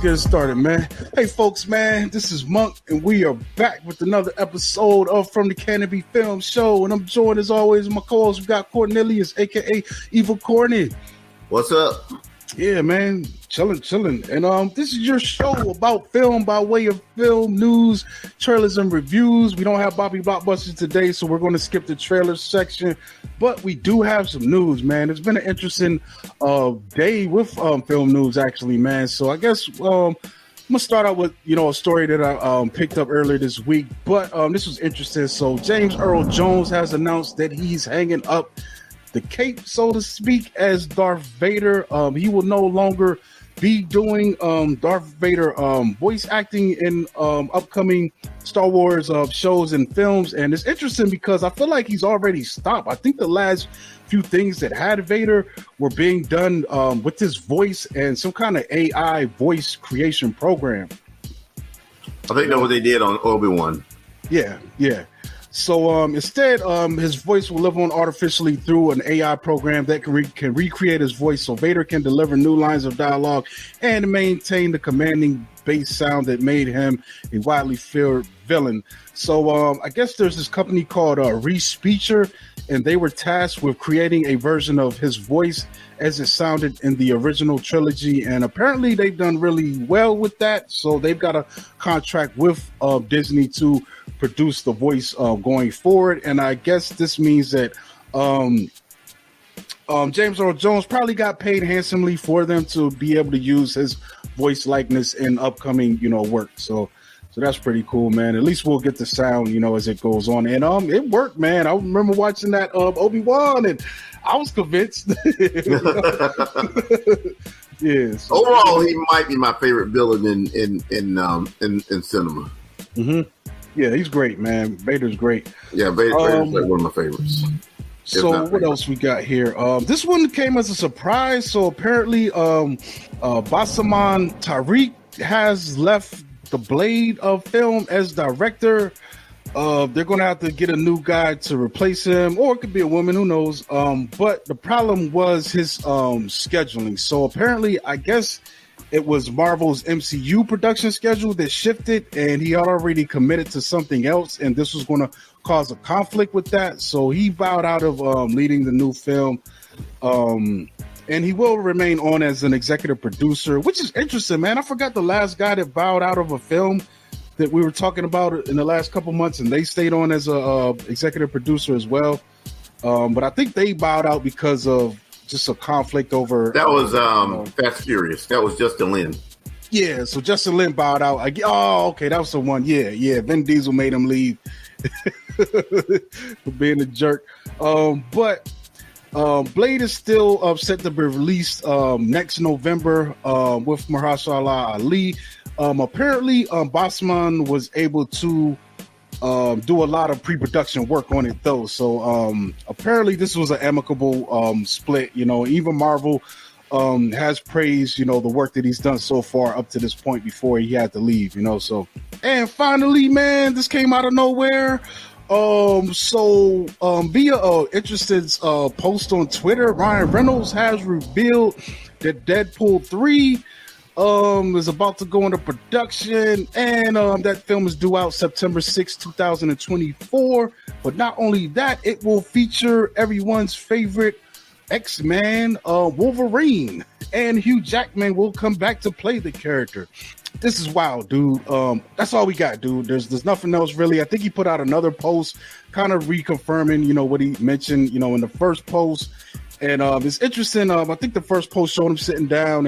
get it started, man. Hey, folks, man, this is Monk, and we are back with another episode of From the Canopy Film Show. And I'm joined, as always, with my co-host. We got Cornelius, a.k.a. Evil Corny. What's up? Yeah, man, chilling. And this is your show about film by way of film news, trailers, and reviews. We don't have Bobby Blockbusters today, so we're going to skip the trailer section. But we do have some news, man. It's been an interesting day with film news, actually, man. So I guess I'm going to start out with, a story that I picked up earlier this week. But this was interesting. So James Earl Jones has announced that he's hanging up the cape, so to speak, as Darth Vader. He will no longer be doing Darth Vader voice acting in upcoming Star Wars shows and films. And it's interesting because I feel like he's already stopped. I think the last few things that had Vader were being done with his voice and some kind of AI voice creation program. I think that's what they did on Obi-Wan. Yeah. So instead, his voice will live on artificially through an AI program that can recreate his voice, so Vader can deliver new lines of dialogue and maintain the commanding bass sound that made him a widely feared villain. So I guess there's this company called Respeecher, and they were tasked with creating a version of his voice as it sounded in the original trilogy, and apparently they've done really well with that. So they've got a contract with Disney to produce the voice going forward, and I guess this means that James Earl Jones probably got paid handsomely for them to be able to use his voice likeness in upcoming, work. So that's pretty cool, man. At least we'll get the sound, as it goes on. And it worked, man. I remember watching that Obi-Wan, and I was convinced. Yeah. So. Overall, he might be my favorite villain in cinema. Mm-hmm. Yeah, he's great, man. Vader's great. Yeah, Vader's like one of my favorites. So what else we got here? This one came as a surprise. So apparently, Basaman Tariq has left the Blade of film as director. They're going to have to get a new guy to replace him, or it could be a woman, who knows. But the problem was his scheduling. So apparently, I guess it was Marvel's MCU production schedule that shifted, and he had already committed to something else, and this was going to cause a conflict with that. So he bowed out of leading the new film, and he will remain on as an executive producer, which is interesting, man. I forgot the last guy that bowed out of a film that we were talking about in the last couple months, and they stayed on as a executive producer as well. But I think they bowed out because of just a conflict over that was Fast Furious. That was Justin Lin. Yeah, so Justin Lin bowed out. Okay, that was the one. Yeah. Vin Diesel made him leave for being a jerk. But Blade is still set to be released next November with Mahershala Ali. Apparently, Bossman was able to do a lot of pre-production work on it, though. So apparently this was an amicable split. Even Marvel has praised, the work that he's done so far up to this point before he had to leave, So, and finally, man, this came out of nowhere. So via interested post on Twitter, Ryan Reynolds has revealed that Deadpool 3 is about to go into production, and that film is due out September 6, 2024. But not only that, it will feature everyone's favorite X-Man, Wolverine, and Hugh Jackman will come back to play the character. This is wild, dude. That's all we got, dude. There's nothing else really. I think he put out another post kind of reconfirming, what he mentioned, in the first post. And it's interesting. I think the first post showed him sitting down,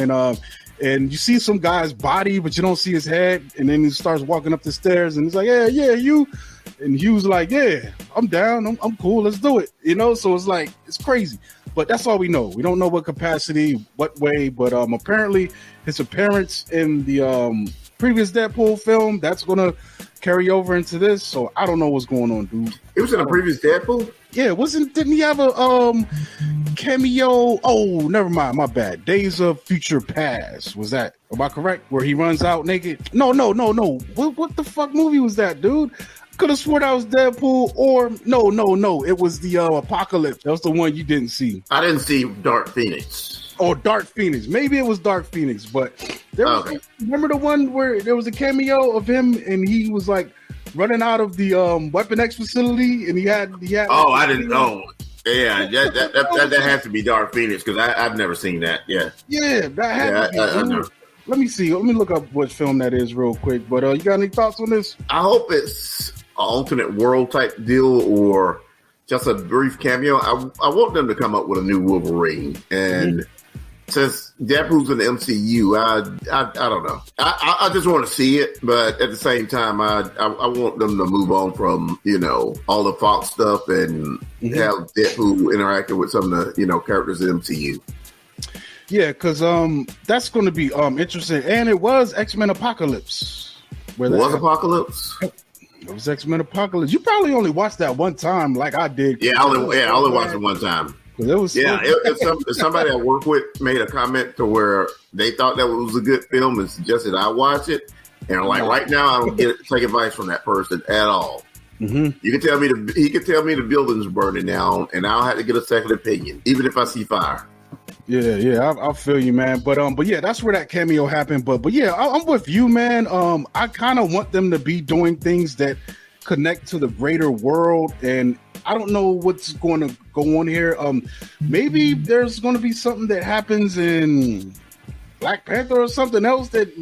and you see some guy's body, but you don't see his head. And then he starts walking up the stairs, and he's like, yeah, Hugh. And Hugh's like, yeah, I'm down. I'm cool. Let's do it. So it's like, it's crazy. But that's all we know. We don't know what capacity, what way. But apparently his appearance in the previous Deadpool film, that's going to carry over into this. So I don't know what's going on, dude. It was in the previous Deadpool? Yeah, didn't he have a cameo? Oh, never mind, my bad. Days of Future Past. Was that, am I correct? Where he runs out naked? No. What the fuck movie was that, dude? Could have sworn that was Deadpool, or no. It was the Apocalypse. That was the one you didn't see. I didn't see Dark Phoenix. or Dark Phoenix. Maybe it was Dark Phoenix, but there was remember the one where there was a cameo of him and he was like running out of the Weapon X facility and he had Oh, I didn't know. Yeah, that has to be Dark Phoenix because I've never seen that. Yeah, that had to be. Let me see. Let me look up what film that is real quick. But you got any thoughts on this? I hope it's an alternate world type deal or just a brief cameo. I want them to come up with a new Wolverine. And since Deadpool's in the MCU, I don't know. I just want to see it. But at the same time, I want them to move on from, all the Fox stuff and have Deadpool interacting with some of the, characters in the MCU. Yeah, because that's going to be interesting. And it was X-Men Apocalypse. Apocalypse? It was X-Men Apocalypse. You probably only watched that one time like I did. Yeah, I only watched it one time. It was if somebody I work with made a comment to where they thought that was a good film and suggested I watch it. And like right now, I don't take advice from that person at all. Mm-hmm. He could tell me the building's burning down and I'll have to get a second opinion, even if I see fire. Yeah, I feel you, man. But yeah, that's where that cameo happened. But yeah, I'm with you, man. I kind of want them to be doing things that connect to the greater world, and I don't know what's going to go on here. Maybe there's going to be something that happens in Black Panther or something else that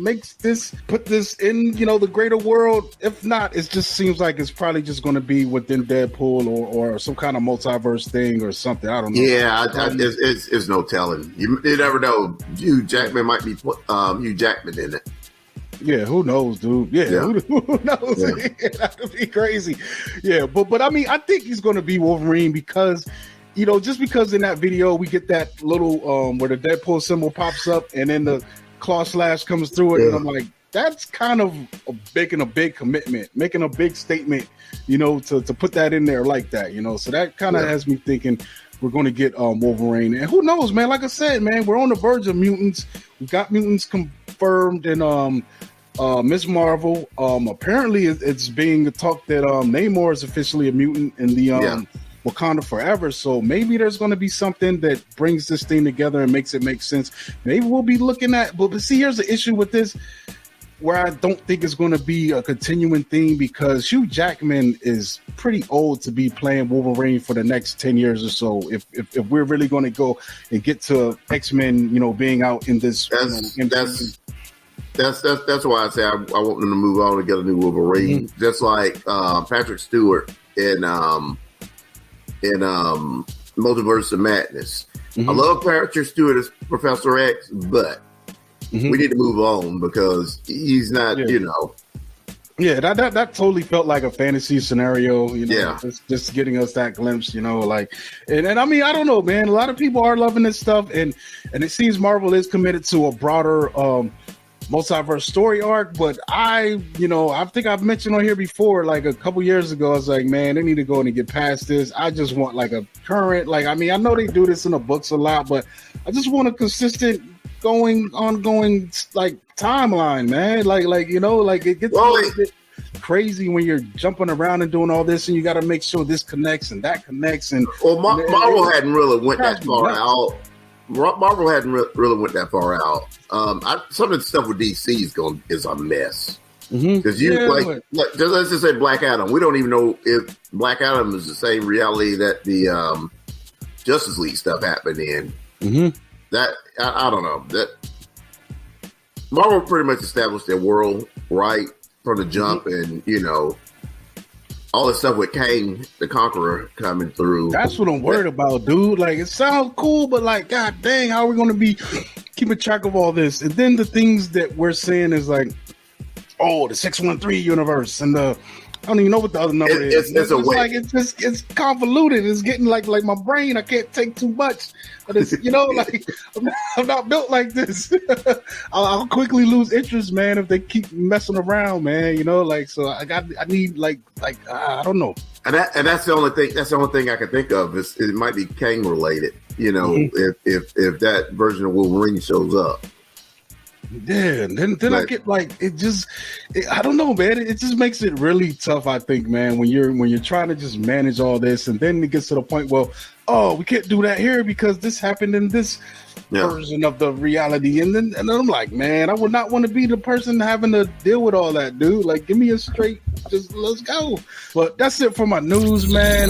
put this in, the greater world. If not, it just seems like it's probably just going to be within Deadpool or some kind of multiverse thing or something. I don't know. Yeah, it's no telling. You never know. Hugh Jackman might be Hugh Jackman in it. Yeah, who knows, dude? Yeah. Who knows? Yeah. That would be crazy. Yeah, but I mean, I think he's going to be Wolverine because just because in that video we get that little where the Deadpool symbol pops up and then the claw slash comes through it, and I'm like, that's kind of making a big commitment, making a big statement, to put that in there like that, So that kind of has me thinking we're going to get Wolverine, and who knows, man? Like I said, man, we're on the verge of mutants. We got mutants confirmed in Ms. Marvel. Apparently, it's being talked that Namor is officially a mutant in the Wakanda Forever. So maybe there's going to be something that brings this thing together and makes it make sense. Maybe we'll be looking at, but see, here's the issue with this, where I don't think it's going to be a continuing thing because Hugh Jackman is pretty old to be playing Wolverine for the next 10 years or so. If we're really going to go and get to X-Men, being out in this, that's why I say I want them to move on and get a new Wolverine, just like Patrick Stewart in Multiverse of Madness. I love Patrick Stewart as Professor X, but we need to move on because he's not, Yeah, that totally felt like a fantasy scenario, just getting us that glimpse, and I mean, I don't know, man. A lot of people are loving this stuff, and it seems Marvel is committed to a broader multiverse story arc, but I think I've mentioned on here before, like a couple years ago, I was like, man, they need to go in and get past this. I just want like a current, I know they do this in the books a lot, but I just want a consistent ongoing timeline, man. It gets a little bit crazy when you're jumping around and doing all this, and you got to make sure this connects and that connects. And Marvel hadn't really went that far out. Marvel hadn't really went that far out. Some of the stuff with DC is a mess. Because let's just say Black Adam. We don't even know if Black Adam is the same reality that the Justice League stuff happened in. That I don't know. That Marvel pretty much established their world right from the jump, and all the stuff with Kang the Conqueror coming through. That's what I'm worried about, dude. Like, it sounds cool, but god dang, how are we going to be keeping track of all this? And then the things that we're saying is the 613 universe and the I don't even know what the other number is. It's convoluted. It's getting like my brain. I can't take too much. But it's I'm not built like this. I'll quickly lose interest, man, if they keep messing around, man. So I need I don't know. And that's the only thing. That's the only thing I can think of. It might be Kang related. If that version of Wolverine shows up. Yeah, and then I get like I don't know, man. It just makes it really tough, I think, man, when you're trying to just manage all this, and then it gets to the point, well, oh, we can't do that here because this happened in this version of the reality, and I'm like, man, I would not want to be the person having to deal with all that, dude. Like, give me a straight, just let's go. But that's it for my news, man.